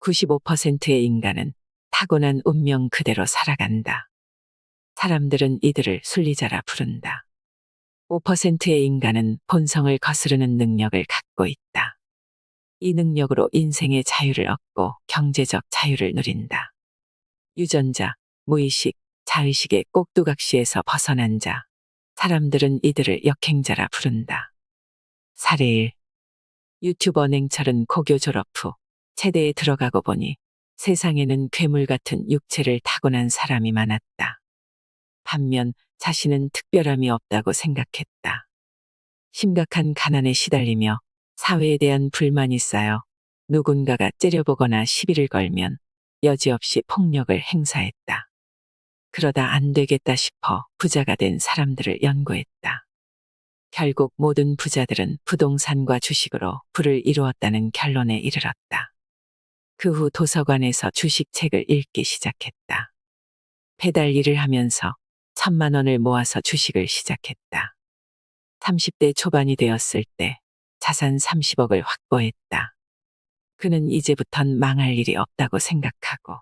95%의 인간은 타고난 운명 그대로 살아간다. 사람들은 이들을 순리자라 부른다. 5%의 인간은 본성을 거스르는 능력을 갖고 있다. 이 능력으로 인생의 자유를 얻고 경제적 자유를 누린다. 유전자, 무의식, 자의식의 꼭두각시에서 벗어난 자. 사람들은 이들을 역행자라 부른다. 사례 1. 유튜버 냉철은 고교 졸업 후 체대에 들어가고 보니 세상에는 괴물 같은 육체를 타고난 사람이 많았다. 반면 자신은 특별함이 없다고 생각했다. 심각한 가난에 시달리며 사회에 대한 불만이 쌓여 누군가가 째려보거나 시비를 걸면 여지없이 폭력을 행사했다. 그러다 안 되겠다 싶어 부자가 된 사람들을 연구했다. 결국 모든 부자들은 부동산과 주식으로 부를 이루었다는 결론에 이르렀다. 그 후 도서관에서 주식책을 읽기 시작했다. 배달 일을 하면서 1,000만 원을 모아서 주식을 시작했다. 30대 초반이 되었을 때 자산 30억을 확보했다. 그는 이제부턴 망할 일이 없다고 생각하고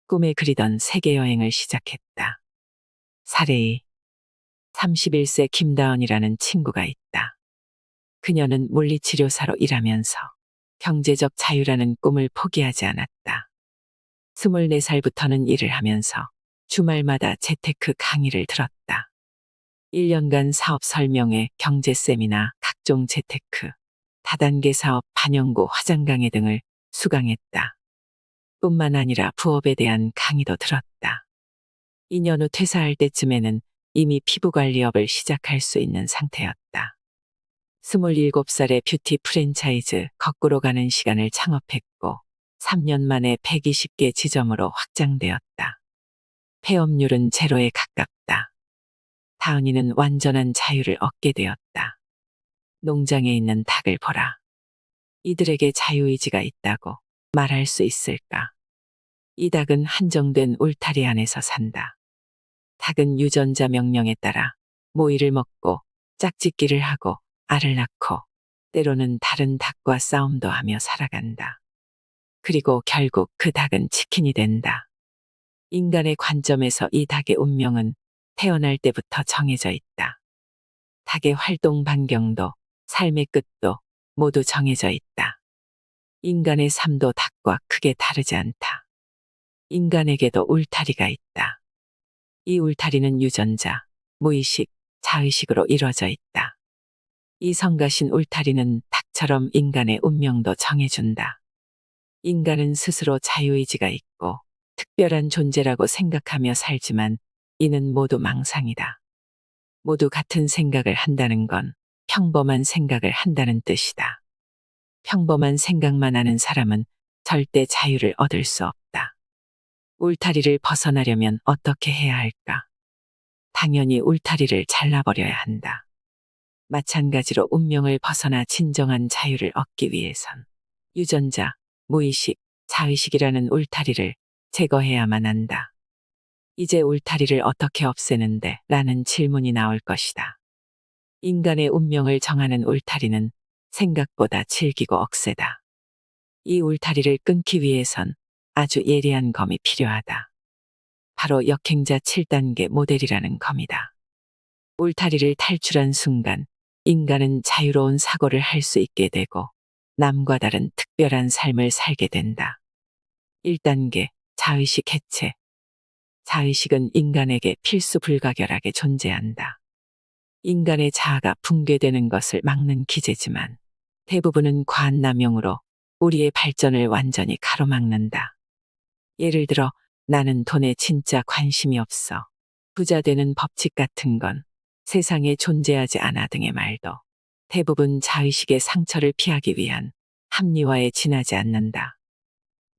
꿈에 그리던 세계여행을 시작했다. 사례 2. 31세 김다원이라는 친구가 있다. 그녀는 물리치료사로 일하면서 경제적 자유라는 꿈을 포기하지 않았다. 24살부터는 일을 하면서 주말마다 재테크 강의를 들었다. 1년간 사업 설명회, 경제 세미나, 각종 재테크, 다단계 사업, 반영구, 화장 강의 등을 수강했다. 뿐만 아니라 부업에 대한 강의도 들었다. 2년 후 퇴사할 때쯤에는 이미 피부관리업을 시작할 수 있는 상태였다. 27살에 뷰티 프랜차이즈 거꾸로 가는 시간을 창업했고 3년 만에 120개 지점으로 확장되었다. 폐업률은 제로에 가깝다. 다은이는 완전한 자유를 얻게 되었다. 농장에 있는 닭을 보라. 이들에게 자유의지가 있다고 말할 수 있을까? 이 닭은 한정된 울타리 안에서 산다. 닭은 유전자 명령에 따라 모이를 먹고 짝짓기를 하고 알을 낳고 때로는 다른 닭과 싸움도 하며 살아간다. 그리고 결국 그 닭은 치킨이 된다. 인간의 관점에서 이 닭의 운명은 태어날 때부터 정해져 있다. 닭의 활동 반경도 삶의 끝도 모두 정해져 있다. 인간의 삶도 닭과 크게 다르지 않다. 인간에게도 울타리가 있다. 이 울타리는 유전자, 무의식, 자의식으로 이루어져 있다. 이 성가신 울타리는 닭처럼 인간의 운명도 정해준다. 인간은 스스로 자유의지가 있고 특별한 존재라고 생각하며 살지만 이는 모두 망상이다. 모두 같은 생각을 한다는 건 평범한 생각을 한다는 뜻이다. 평범한 생각만 하는 사람은 절대 자유를 얻을 수 없다. 울타리를 벗어나려면 어떻게 해야 할까? 당연히 울타리를 잘라버려야 한다. 마찬가지로 운명을 벗어나 진정한 자유를 얻기 위해선 유전자, 무의식, 자의식이라는 울타리를 제거해야만 한다. 이제 울타리를 어떻게 없애는데? 라는 질문이 나올 것이다. 인간의 운명을 정하는 울타리는 생각보다 질기고 억세다. 이 울타리를 끊기 위해선 아주 예리한 검이 필요하다. 바로 역행자 7단계 모델이라는 검이다. 울타리를 탈출한 순간 인간은 자유로운 사고를 할 수 있게 되고 남과 다른 특별한 삶을 살게 된다. 1단계 자의식 해체. 자의식은 인간에게 필수 불가결하게 존재한다. 인간의 자아가 붕괴되는 것을 막는 기제지만 대부분은 과한 남용으로 우리의 발전을 완전히 가로막는다. 예를 들어 나는 돈에 진짜 관심이 없어. 부자 되는 법칙 같은 건 세상에 존재하지 않아 등의 말도 대부분 자의식의 상처를 피하기 위한 합리화에 지나지 않는다.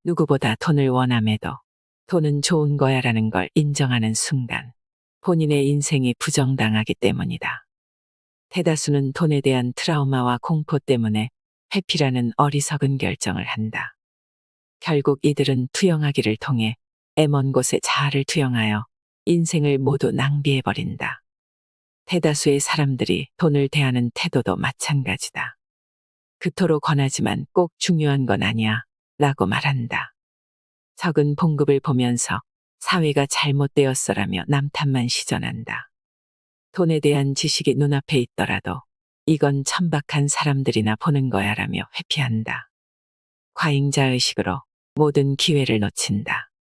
누구보다 돈을 원함에도 돈은 좋은 거야라는 걸 인정하는 순간 본인의 인생이 부정당하기 때문이다. 대다수는 돈에 대한 트라우마와 공포 때문에 회피라는 어리석은 결정을 한다. 결국 이들은 투영하기를 통해 애먼 곳에 자아를 투영하여 인생을 모두 낭비해버린다. 대다수의 사람들이 돈을 대하는 태도도 마찬가지다. 그토록 권하지만 꼭 중요한 건 아니야 라고 말한다. 적은 봉급을 보면서 사회가 잘못되었어라며 남탓만 시전한다. 돈에 대한 지식이 눈앞에 있더라도 이건 천박한 사람들이나 보는 거야라며 회피한다. 과잉자의식으로 모든 기회를 놓친다.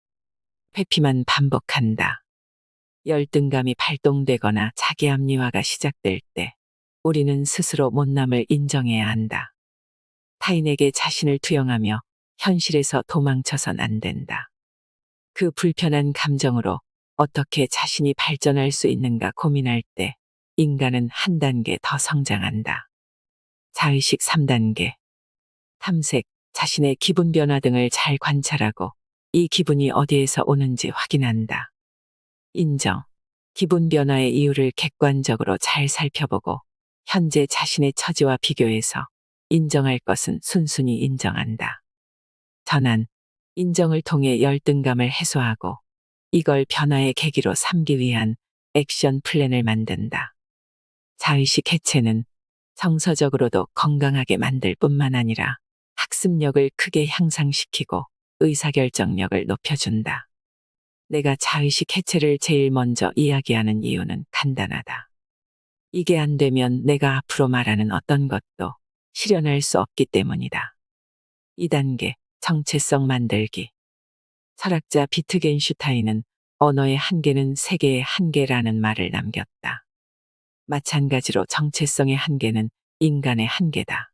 회피만 반복한다. 열등감이 발동되거나 자기 합리화가 시작될 때 우리는 스스로 못남을 인정해야 한다. 타인에게 자신을 투영하며 현실에서 도망쳐선 안 된다. 그 불편한 감정으로 어떻게 자신이 발전할 수 있는가 고민할 때 인간은 한 단계 더 성장한다. 자의식 3단계. 탐색, 자신의 기분 변화 등을 잘 관찰하고 이 기분이 어디에서 오는지 확인한다. 인정. 기분 변화의 이유를 객관적으로 잘 살펴보고 현재 자신의 처지와 비교해서 인정할 것은 순순히 인정한다. 전환. 인정을 통해 열등감을 해소하고 이걸 변화의 계기로 삼기 위한 액션 플랜을 만든다. 자의식 해체는 정서적으로도 건강하게 만들 뿐만 아니라 학습력을 크게 향상시키고 의사결정력을 높여준다. 내가 자의식 해체를 제일 먼저 이야기하는 이유는 간단하다. 이게 안 되면 내가 앞으로 말하는 어떤 것도 실현할 수 없기 때문이다. 2단계, 정체성 만들기. 철학자 비트겐슈타인은 언어의 한계는 세계의 한계라는 말을 남겼다. 마찬가지로 정체성의 한계는 인간의 한계다.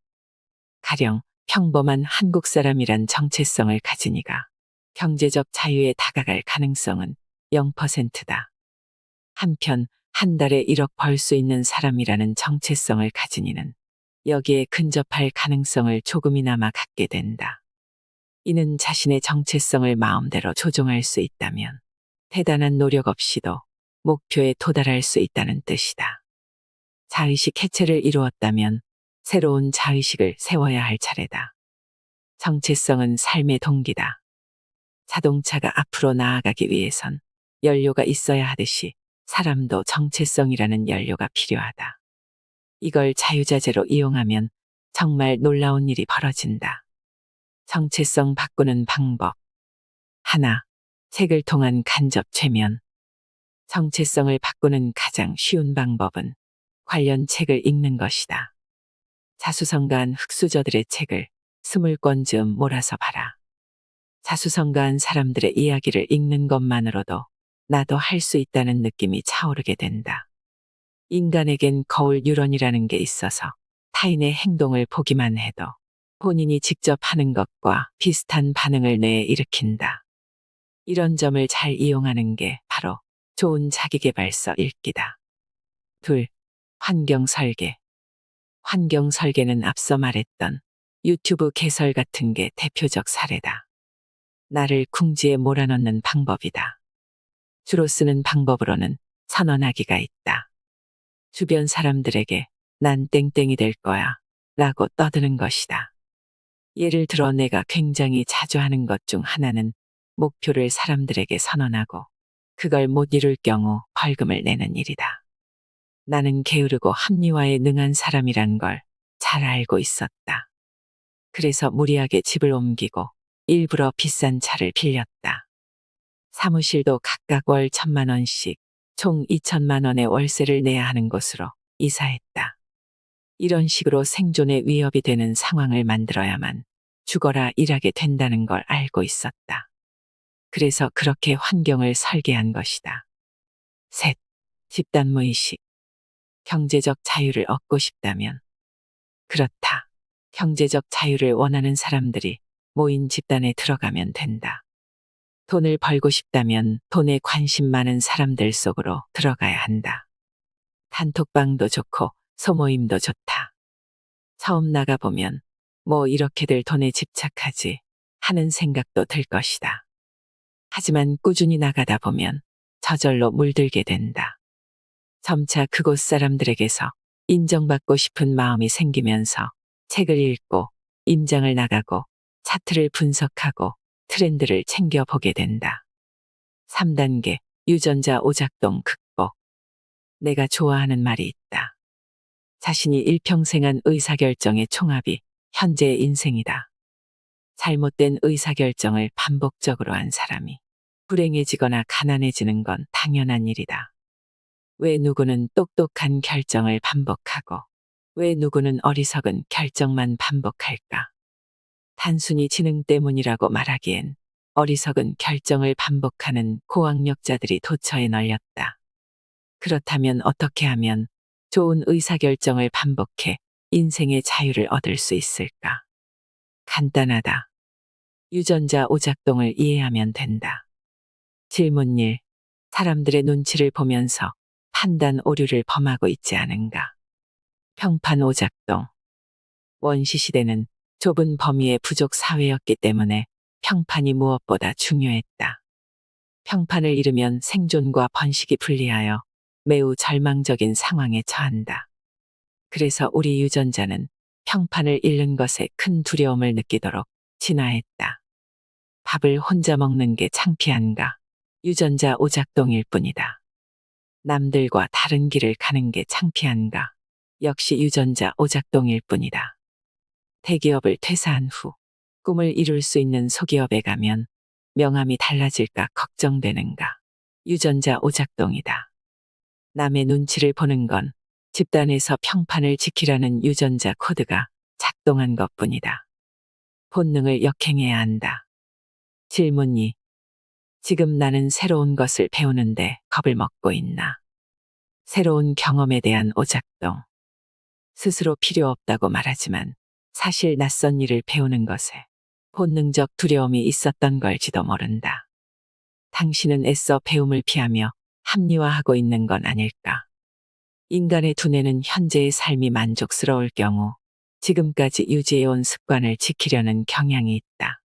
가령 평범한 한국 사람이란 정체성을 가진 이가 경제적 자유에 다가갈 가능성은 0%다. 한편 한 달에 1억 벌 수 있는 사람이라는 정체성을 가진 이는 여기에 근접할 가능성을 조금이나마 갖게 된다. 이는 자신의 정체성을 마음대로 조종할 수 있다면 대단한 노력 없이도 목표에 도달할 수 있다는 뜻이다. 자의식 해체를 이루었다면 새로운 자의식을 세워야 할 차례다. 정체성은 삶의 동기다. 자동차가 앞으로 나아가기 위해선 연료가 있어야 하듯이 사람도 정체성이라는 연료가 필요하다. 이걸 자유자재로 이용하면 정말 놀라운 일이 벌어진다. 정체성 바꾸는 방법. 하나, 책을 통한 간접 최면. 정체성을 바꾸는 가장 쉬운 방법은 관련 책을 읽는 것이다. 자수성가한 흑수저들의 책을 20권쯤 몰아서 봐라. 자수성가한 사람들의 이야기를 읽는 것만으로도 나도 할 수 있다는 느낌이 차오르게 된다. 인간에겐 거울 유런이라는 게 있어서 타인의 행동을 보기만 해도 본인이 직접 하는 것과 비슷한 반응을 뇌에 일으킨다. 이런 점을 잘 이용하는 게 바로 좋은 자기계발서 읽기다. 둘, 환경 설계. 환경 설계는 앞서 말했던 유튜브 개설 같은 게 대표적 사례다. 나를 궁지에 몰아넣는 방법이다. 주로 쓰는 방법으로는 선언하기가 있다. 주변 사람들에게 난 땡땡이 될 거야 라고 떠드는 것이다. 예를 들어 내가 굉장히 자주 하는 것 중 하나는 목표를 사람들에게 선언하고 그걸 못 이룰 경우 벌금을 내는 일이다. 나는 게으르고 합리화에 능한 사람이란 걸 잘 알고 있었다. 그래서 무리하게 집을 옮기고 일부러 비싼 차를 빌렸다. 사무실도 각각 월 1,000만 원씩 총 2천만 원의 월세를 내야 하는 곳으로 이사했다. 이런 식으로 생존에 위협이 되는 상황을 만들어야만 죽어라 일하게 된다는 걸 알고 있었다. 그래서 그렇게 환경을 설계한 것이다. 셋, 집단무의식. 경제적 자유를 얻고 싶다면. 그렇다. 경제적 자유를 원하는 사람들이 모인 집단에 들어가면 된다. 돈을 벌고 싶다면 돈에 관심 많은 사람들 속으로 들어가야 한다. 단톡방도 좋고 소모임도 좋다. 처음 나가보면 뭐 이렇게들 돈에 집착하지 하는 생각도 들 것이다. 하지만 꾸준히 나가다 보면 저절로 물들게 된다. 점차 그곳 사람들에게서 인정받고 싶은 마음이 생기면서 책을 읽고 임장을 나가고 차트를 분석하고 트렌드를 챙겨보게 된다. 3단계 유전자 오작동 극복. 내가 좋아하는 말이 있다. 자신이 일평생한 의사결정의 총합이 현재의 인생이다. 잘못된 의사결정을 반복적으로 한 사람이 불행해지거나 가난해지는 건 당연한 일이다. 왜 누구는 똑똑한 결정을 반복하고 왜 누구는 어리석은 결정만 반복할까? 단순히 지능 때문이라고 말하기엔 어리석은 결정을 반복하는 고학력자들이 도처에 널렸다. 그렇다면 어떻게 하면 좋은 의사결정을 반복해 인생의 자유를 얻을 수 있을까? 간단하다. 유전자 오작동을 이해하면 된다. 질문 1. 사람들의 눈치를 보면서 판단 오류를 범하고 있지 않은가? 평판 오작동. 원시시대는 좁은 범위의 부족 사회였기 때문에 평판이 무엇보다 중요했다. 평판을 잃으면 생존과 번식이 불리하여 매우 절망적인 상황에 처한다. 그래서 우리 유전자는 평판을 잃는 것에 큰 두려움을 느끼도록 진화했다. 밥을 혼자 먹는 게 창피한가? 유전자 오작동일 뿐이다. 남들과 다른 길을 가는 게 창피한가? 역시 유전자 오작동일 뿐이다. 대기업을 퇴사한 후 꿈을 이룰 수 있는 소기업에 가면 명함이 달라질까 걱정되는가? 유전자 오작동이다. 남의 눈치를 보는 건 집단에서 평판을 지키라는 유전자 코드가 작동한 것뿐이다. 본능을 역행해야 한다. 질문 2. 지금 나는 새로운 것을 배우는데 겁을 먹고 있나? 새로운 경험에 대한 오작동. 스스로 필요 없다고 말하지만 사실 낯선 일을 배우는 것에 본능적 두려움이 있었던 걸지도 모른다. 당신은 애써 배움을 피하며 합리화하고 있는 건 아닐까? 인간의 두뇌는 현재의 삶이 만족스러울 경우 지금까지 유지해온 습관을 지키려는 경향이 있다.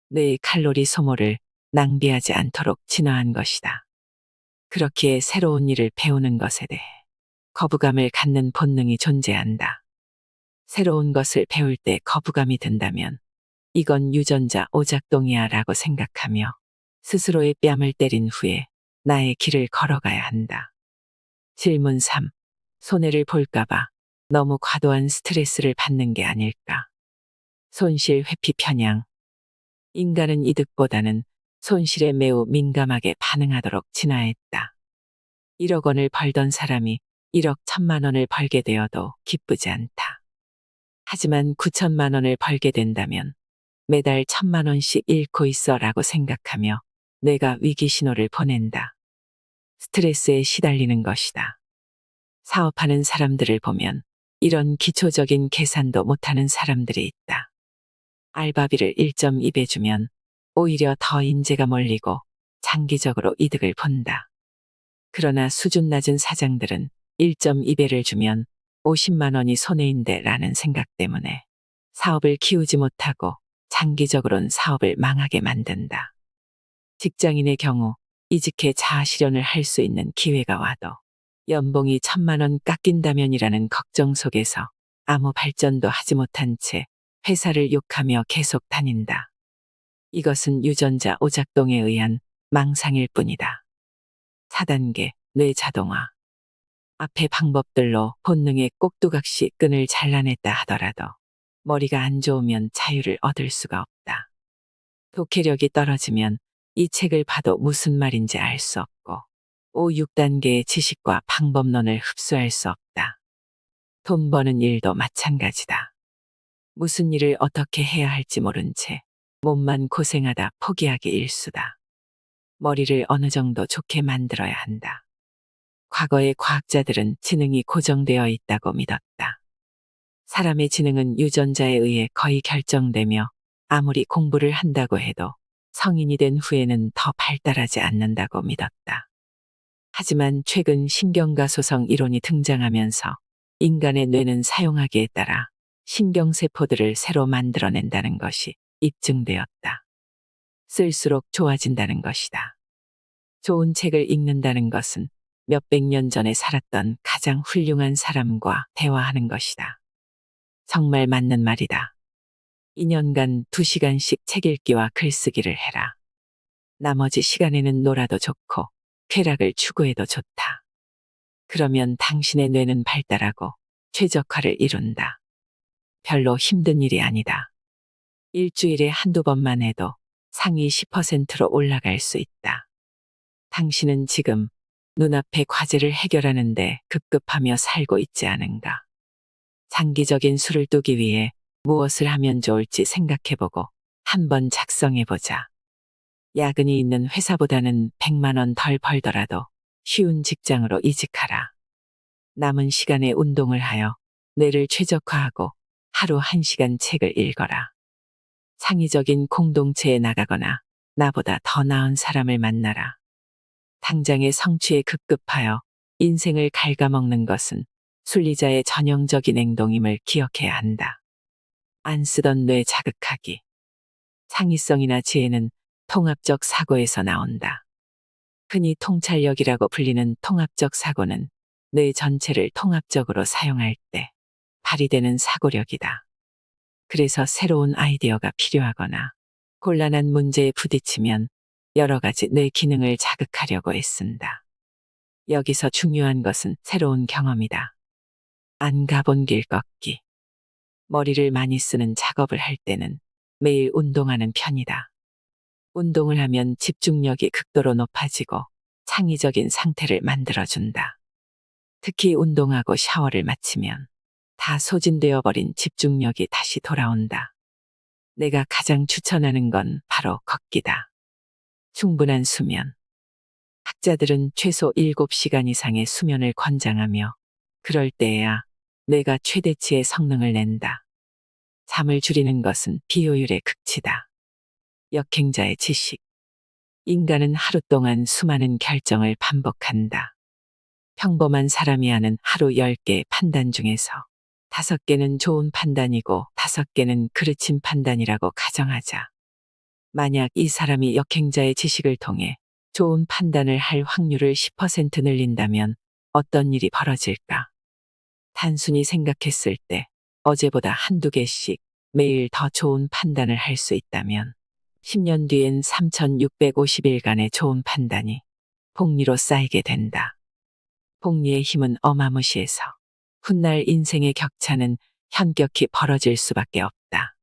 뇌의 칼로리 소모를 낭비하지 않도록 진화한 것이다. 그렇기에 새로운 일을 배우는 것에 대해 거부감을 갖는 본능이 존재한다. 새로운 것을 배울 때 거부감이 든다면 이건 유전자 오작동이야 라고 생각하며 스스로의 뺨을 때린 후에 나의 길을 걸어가야 한다. 질문 3. 손해를 볼까봐 너무 과도한 스트레스를 받는 게 아닐까? 손실 회피 편향. 인간은 이득보다는 손실에 매우 민감하게 반응하도록 진화했다. 1억 원을 벌던 사람이 1억 1천만 원을 벌게 되어도 기쁘지 않다. 하지만 9천만 원을 벌게 된다면 매달 1천만 원씩 잃고 있어 라고 생각하며 뇌가 위기 신호를 보낸다. 스트레스에 시달리는 것이다. 사업하는 사람들을 보면 이런 기초적인 계산도 못하는 사람들이 있다. 알바비를 1.2배 주면 오히려 더 인재가 몰리고 장기적으로 이득을 본다. 그러나 수준 낮은 사장들은 1.2배를 주면 50만 원이 손해인데 라는 생각 때문에 사업을 키우지 못하고 장기적으로는 사업을 망하게 만든다. 직장인의 경우 이직해 자아실현을 할 수 있는 기회가 와도 연봉이 1천만 원 깎인다면이라는 걱정 속에서 아무 발전도 하지 못한 채 회사를 욕하며 계속 다닌다. 이것은 유전자 오작동에 의한 망상일 뿐이다. 4단계 뇌 자동화. 앞의 방법들로 본능의 꼭두각시 끈을 잘라냈다 하더라도 머리가 안 좋으면 자유를 얻을 수가 없다. 독해력이 떨어지면 이 책을 봐도 무슨 말인지 알 수 없고 5, 6단계의 지식과 방법론을 흡수할 수 없다. 돈 버는 일도 마찬가지다. 무슨 일을 어떻게 해야 할지 모른 채 몸만 고생하다 포기하기 일수다. 머리를 어느 정도 좋게 만들어야 한다. 과거의 과학자들은 지능이 고정되어 있다고 믿었다. 사람의 지능은 유전자에 의해 거의 결정되며 아무리 공부를 한다고 해도 성인이 된 후에는 더 발달하지 않는다고 믿었다. 하지만 최근 신경가소성 이론이 등장하면서 인간의 뇌는 사용하기에 따라 신경세포들을 새로 만들어낸다는 것이 입증되었다. 쓸수록 좋아진다는 것이다. 좋은 책을 읽는다는 것은 몇백 년 전에 살았던 가장 훌륭한 사람과 대화하는 것이다. 정말 맞는 말이다. 2년간 2시간씩 책 읽기와 글쓰기를 해라. 나머지 시간에는 놀아도 좋고 쾌락을 추구해도 좋다. 그러면 당신의 뇌는 발달하고 최적화를 이룬다. 별로 힘든 일이 아니다. 일주일에 한두 번만 해도 상위 10%로 올라갈 수 있다. 당신은 지금 눈앞의 과제를 해결하는데 급급하며 살고 있지 않은가? 장기적인 수를 두기 위해 무엇을 하면 좋을지 생각해보고 한번 작성해보자. 야근이 있는 회사보다는 100만 원 덜 벌더라도 쉬운 직장으로 이직하라. 남은 시간에 운동을 하여 뇌를 최적화하고 하루 1시간 책을 읽어라. 창의적인 공동체에 나가거나 나보다 더 나은 사람을 만나라. 당장의 성취에 급급하여 인생을 갉아먹는 것은 순리자의 전형적인 행동임을 기억해야 한다. 안 쓰던 뇌 자극하기. 창의성이나 지혜는 통합적 사고에서 나온다. 흔히 통찰력이라고 불리는 통합적 사고는 뇌 전체를 통합적으로 사용할 때 발휘되는 사고력이다. 그래서 새로운 아이디어가 필요하거나 곤란한 문제에 부딪히면 여러 가지 뇌 기능을 자극하려고 애쓴다. 여기서 중요한 것은 새로운 경험이다. 안 가본 길 걷기. 머리를 많이 쓰는 작업을 할 때는 매일 운동하는 편이다. 운동을 하면 집중력이 극도로 높아지고 창의적인 상태를 만들어준다. 특히 운동하고 샤워를 마치면 다 소진되어 버린 집중력이 다시 돌아온다. 내가 가장 추천하는 건 바로 걷기다. 충분한 수면. 학자들은 최소 7시간 이상의 수면을 권장하며 그럴 때에야 뇌가 최대치의 성능을 낸다. 잠을 줄이는 것은 비효율의 극치다. 역행자의 지식. 인간은 하루 동안 수많은 결정을 반복한다. 평범한 사람이 하는 하루 10개의 판단 중에서 5개는 좋은 판단이고 5개는 그르친 판단이라고 가정하자. 만약 이 사람이 역행자의 지식을 통해 좋은 판단을 할 확률을 10% 늘린다면 어떤 일이 벌어질까? 단순히 생각했을 때 어제보다 한두 개씩 매일 더 좋은 판단을 할 수 있다면 10년 뒤엔 3650일간의 좋은 판단이 복리로 쌓이게 된다. 복리의 힘은 어마무시해서 훗날 인생의 격차는 현격히 벌어질 수밖에 없다.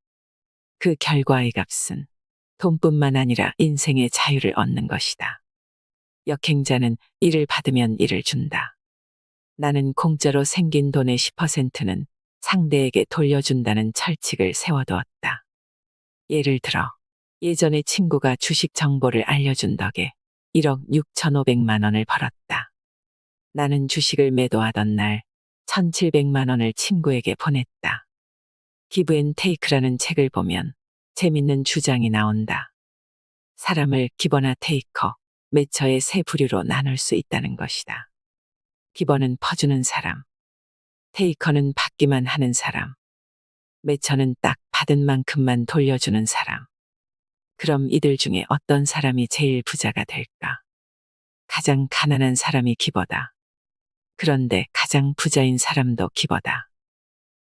그 결과의 값은 돈뿐만 아니라 인생의 자유를 얻는 것이다. 역행자는 일을 받으면 일을 준다. 나는 공짜로 생긴 돈의 10%는 상대에게 돌려준다는 철칙을 세워두었다. 예를 들어 예전에 친구가 주식 정보를 알려준 덕에 1억 6,500만 원을 벌었다. 나는 주식을 매도하던 날 1,700만 원을 친구에게 보냈다. 기브 앤 테이크라는 책을 보면 재밌는 주장이 나온다. 사람을 기버나 테이커, 매처의 세 부류로 나눌 수 있다는 것이다. 기버는 퍼주는 사람, 테이커는 받기만 하는 사람, 매처는 딱 받은 만큼만 돌려주는 사람. 그럼 이들 중에 어떤 사람이 제일 부자가 될까? 가장 가난한 사람이 기버다. 그런데 가장 부자인 사람도 기버다.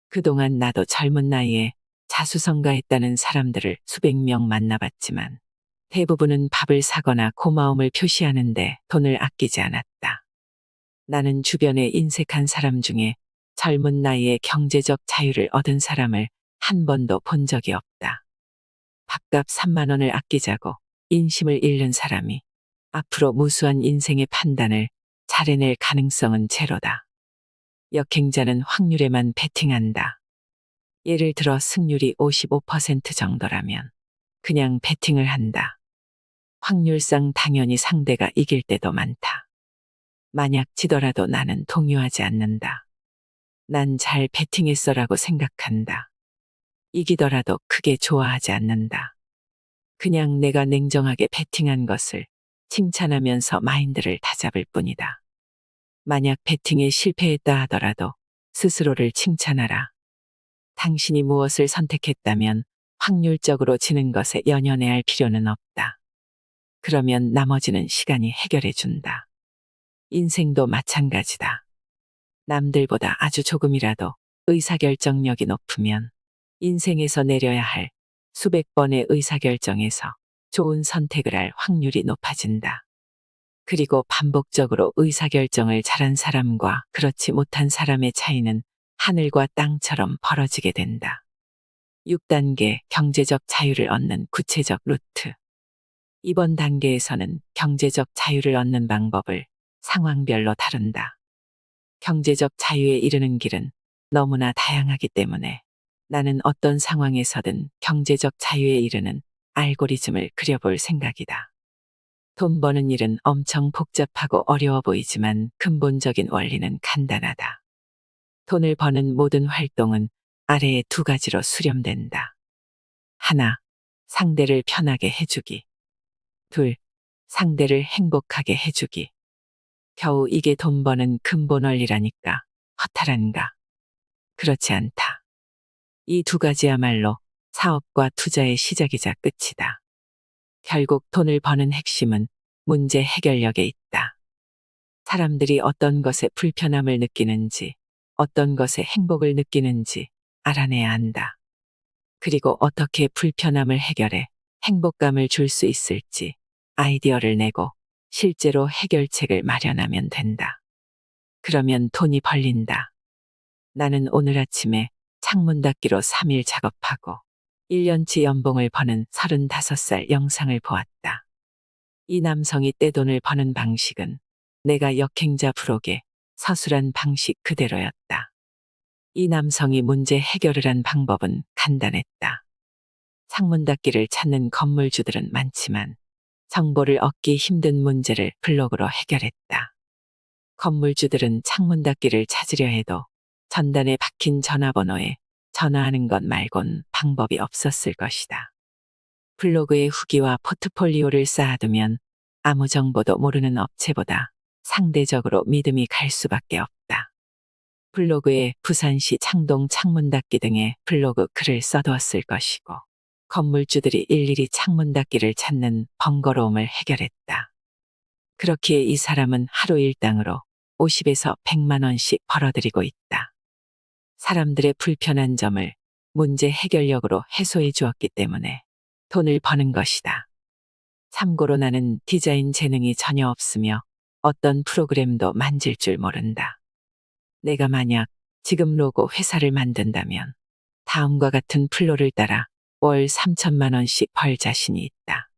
그동안 나도 젊은 나이에 자수성가했다는 사람들을 수백 명 만나봤지만 대부분은 밥을 사거나 고마움을 표시하는데 돈을 아끼지 않았다. 나는 주변에 인색한 사람 중에 젊은 나이에 경제적 자유를 얻은 사람을 한 번도 본 적이 없다. 밥값 3만 원을 아끼자고 인심을 잃는 사람이 앞으로 무수한 인생의 판단을 잘 해낼 가능성은 제로다. 역행자는 확률에만 베팅한다. 예를 들어 승률이 55% 정도라면 그냥 베팅을 한다. 확률상 당연히 상대가 이길 때도 많다. 만약 지더라도 나는 동요하지 않는다. 난 잘 베팅했어라고 생각한다. 이기더라도 크게 좋아하지 않는다. 그냥 내가 냉정하게 베팅한 것을 칭찬하면서 마인드를 다잡을 뿐이다. 만약 베팅에 실패했다 하더라도 스스로를 칭찬하라. 당신이 무엇을 선택했다면 확률적으로 지는 것에 연연해할 필요는 없다. 그러면 나머지는 시간이 해결해 준다. 인생도 마찬가지다. 남들보다 아주 조금이라도 의사결정력이 높으면 인생에서 내려야 할 수백 번의 의사결정에서 좋은 선택을 할 확률이 높아진다. 그리고 반복적으로 의사결정을 잘한 사람과 그렇지 못한 사람의 차이는 하늘과 땅처럼 벌어지게 된다. 6단계 경제적 자유를 얻는 구체적 루트. 이번 단계에서는 경제적 자유를 얻는 방법을 상황별로 다룬다. 경제적 자유에 이르는 길은 너무나 다양하기 때문에 나는 어떤 상황에서든 경제적 자유에 이르는 알고리즘을 그려볼 생각이다. 돈 버는 일은 엄청 복잡하고 어려워 보이지만 근본적인 원리는 간단하다. 돈을 버는 모든 활동은 아래의 두 가지로 수렴된다. 하나, 상대를 편하게 해주기. 둘, 상대를 행복하게 해주기. 겨우 이게 돈 버는 근본 원리라니까 허탈한가? 그렇지 않다. 이 두 가지야말로 사업과 투자의 시작이자 끝이다. 결국 돈을 버는 핵심은 문제 해결력에 있다. 사람들이 어떤 것에 불편함을 느끼는지, 어떤 것에 행복을 느끼는지 알아내야 한다. 그리고 어떻게 불편함을 해결해 행복감을 줄 수 있을지 아이디어를 내고 실제로 해결책을 마련하면 된다. 그러면 돈이 벌린다. 나는 오늘 아침에 창문 닫기로 3일 작업하고 1년치 연봉을 버는 35살 영상을 보았다. 이 남성이 떼돈을 버는 방식은 내가 역행자 부록에 서술한 방식 그대로였다. 이 남성이 문제 해결을 한 방법은 간단했다. 창문 닫기를 찾는 건물주들은 많지만 정보를 얻기 힘든 문제를 블로그로 해결했다. 건물주들은 창문 닫기를 찾으려 해도 전단에 박힌 전화번호에 전화하는 것 말곤 방법이 없었을 것이다. 블로그에 후기와 포트폴리오를 쌓아두면 아무 정보도 모르는 업체보다 상대적으로 믿음이 갈 수밖에 없다. 블로그에 부산시 창동 창문 닫기 등의 블로그 글을 써두었을 것이고 건물주들이 일일이 창문 닫기를 찾는 번거로움을 해결했다. 그렇기에 이 사람은 하루 일당으로 50에서 100만 원씩 벌어들이고 있다. 사람들의 불편한 점을 문제 해결력으로 해소해 주었기 때문에 돈을 버는 것이다. 참고로 나는 디자인 재능이 전혀 없으며 어떤 프로그램도 만질 줄 모른다. 내가 만약 지금 로고 회사를 만든다면 다음과 같은 플로를 따라 월 3천만 원씩 벌 자신이 있다.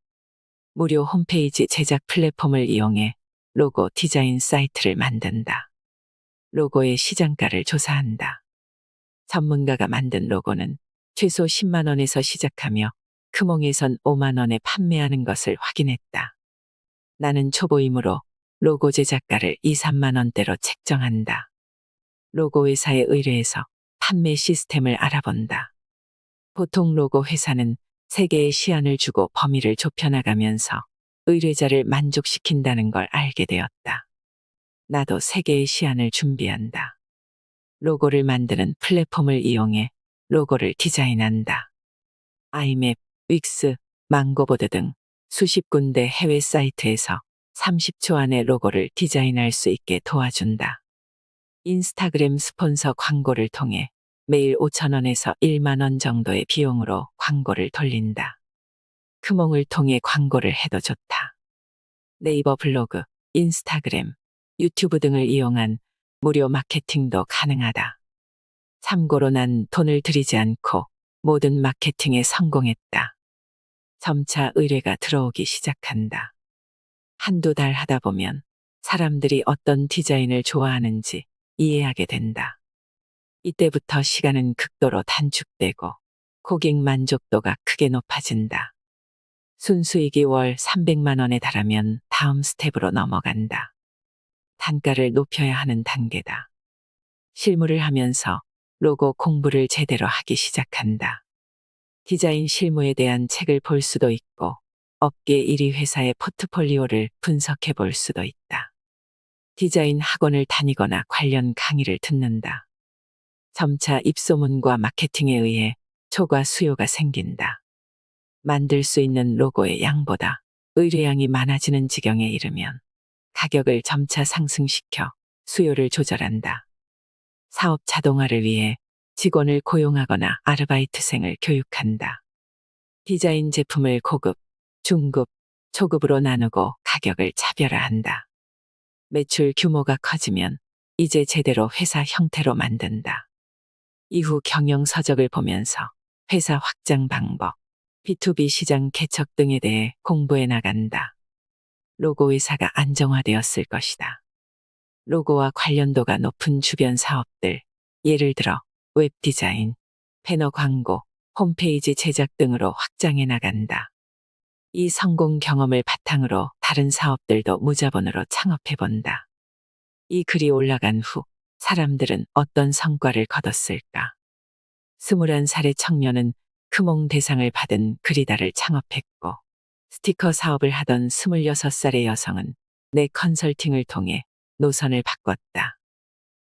무료 홈페이지 제작 플랫폼을 이용해 로고 디자인 사이트를 만든다. 로고의 시장가를 조사한다. 전문가가 만든 로고는 최소 10만 원에서 시작하며 크몽에선 5만 원에 판매하는 것을 확인했다. 나는 초보이므로 로고 제작가를 2, 3만 원대로 책정한다. 로고 회사에 의뢰해서 판매 시스템을 알아본다. 보통 로고 회사는 3개의 시안을 주고 범위를 좁혀나가면서 의뢰자를 만족시킨다는 걸 알게 되었다. 나도 3개의 시안을 준비한다. 로고를 만드는 플랫폼을 이용해 로고를 디자인한다. 아이맵, 윅스, 망고보드 등 수십 군데 해외 사이트에서 30초 안에 로고를 디자인할 수 있게 도와준다. 인스타그램 스폰서 광고를 통해 매일 5천 원에서 1만 원 정도의 비용으로 광고를 돌린다. 크몽을 통해 광고를 해도 좋다. 네이버 블로그, 인스타그램, 유튜브 등을 이용한 무료 마케팅도 가능하다. 참고로 난 돈을 들이지 않고 모든 마케팅에 성공했다. 점차 의뢰가 들어오기 시작한다. 한두 달 하다 보면 사람들이 어떤 디자인을 좋아하는지 이해하게 된다. 이때부터 시간은 극도로 단축되고 고객 만족도가 크게 높아진다. 순수익이 월 300만 원에 달하면 다음 스텝으로 넘어간다. 단가를 높여야 하는 단계다. 실무를 하면서 로고 공부를 제대로 하기 시작한다. 디자인 실무에 대한 책을 볼 수도 있고 업계 1위 회사의 포트폴리오를 분석해 볼 수도 있다. 디자인 학원을 다니거나 관련 강의를 듣는다. 점차 입소문과 마케팅에 의해 초과 수요가 생긴다. 만들 수 있는 로고의 양보다 의뢰량이 많아지는 지경에 이르면 가격을 점차 상승시켜 수요를 조절한다. 사업 자동화를 위해 직원을 고용하거나 아르바이트생을 교육한다. 디자인 제품을 고급, 중급, 초급으로 나누고 가격을 차별화한다. 매출 규모가 커지면 이제 제대로 회사 형태로 만든다. 이후 경영 서적을 보면서 회사 확장 방법, B2B 시장 개척 등에 대해 공부해 나간다. 로고 회사가 안정화되었을 것이다. 로고와 관련도가 높은 주변 사업들, 예를 들어 웹 디자인, 배너 광고, 홈페이지 제작 등으로 확장해 나간다. 이 성공 경험을 바탕으로 다른 사업들도 무자본으로 창업해 본다. 이 글이 올라간 후 사람들은 어떤 성과를 거뒀을까? 21살의 청년은 금홍 대상을 받은 그리다를 창업했고, 스티커 사업을 하던 26살의 여성은 내 컨설팅을 통해 노선을 바꿨다.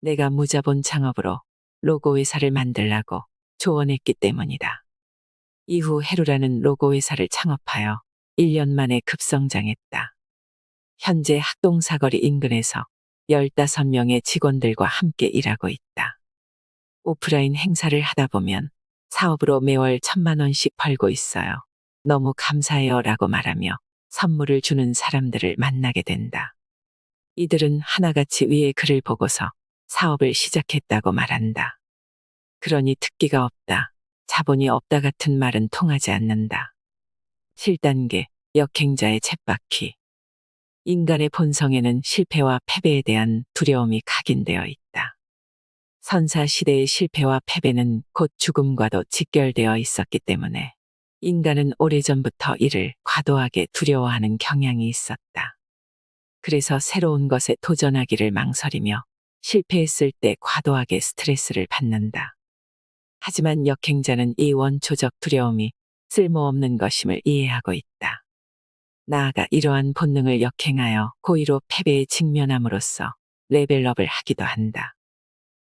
내가 무자본 창업으로 로고 회사를 만들라고 조언했기 때문이다. 이후 해루라는 로고 회사를 창업하여 1년 만에 급성장했다. 현재 학동사거리 인근에서 15명의 직원들과 함께 일하고 있다. 오프라인 행사를 하다 보면 사업으로 매월 1,000만 원씩 벌고 있어요. 너무 감사해요 라고 말하며 선물을 주는 사람들을 만나게 된다. 이들은 하나같이 위의 글을 보고서 사업을 시작했다고 말한다. 그러니 특기가 없다, 자본이 없다 같은 말은 통하지 않는다. 7단계 역행자의 쳇바퀴. 인간의 본성에는 실패와 패배에 대한 두려움이 각인되어 있다. 선사시대의 실패와 패배는 곧 죽음과도 직결되어 있었기 때문에 인간은 오래전부터 이를 과도하게 두려워하는 경향이 있었다. 그래서 새로운 것에 도전하기를 망설이며 실패했을 때 과도하게 스트레스를 받는다. 하지만 역행자는 이 원초적 두려움이 쓸모없는 것임을 이해하고 있다. 나아가 이러한 본능을 역행하여 고의로 패배에 직면함으로써 레벨업을 하기도 한다.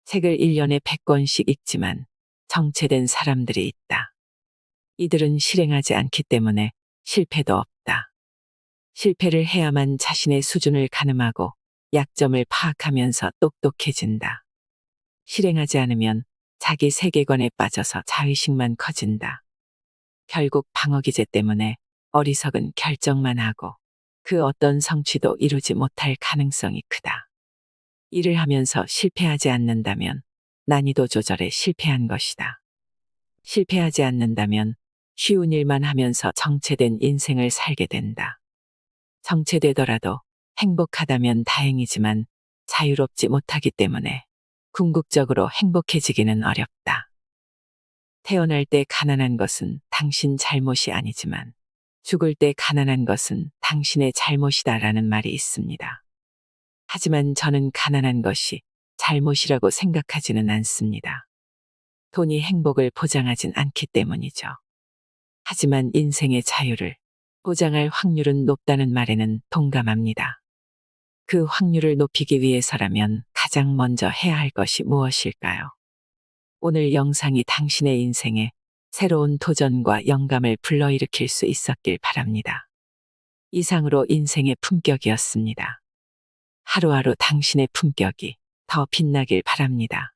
책을 1년에 100권씩 읽지만 정체된 사람들이 있다. 이들은 실행하지 않기 때문에 실패도 없다. 실패를 해야만 자신의 수준을 가늠하고 약점을 파악하면서 똑똑해진다. 실행하지 않으면 자기 세계관에 빠져서 자의식만 커진다. 결국 방어기제 때문에 어리석은 결정만 하고 그 어떤 성취도 이루지 못할 가능성이 크다. 일을 하면서 실패하지 않는다면 난이도 조절에 실패한 것이다. 실패하지 않는다면 쉬운 일만 하면서 정체된 인생을 살게 된다. 정체되더라도 행복하다면 다행이지만 자유롭지 못하기 때문에 궁극적으로 행복해지기는 어렵다. 태어날 때 가난한 것은 당신 잘못이 아니지만 죽을 때 가난한 것은 당신의 잘못이다라는 말이 있습니다. 하지만 저는 가난한 것이 잘못이라고 생각하지는 않습니다. 돈이 행복을 보장하진 않기 때문이죠. 하지만 인생의 자유를 보장할 확률은 높다는 말에는 동감합니다. 그 확률을 높이기 위해서라면 가장 먼저 해야 할 것이 무엇일까요? 오늘 영상이 당신의 인생에 새로운 도전과 영감을 불러일으킬 수 있었길 바랍니다. 이상으로 인생의 품격이었습니다. 하루하루 당신의 품격이 더 빛나길 바랍니다.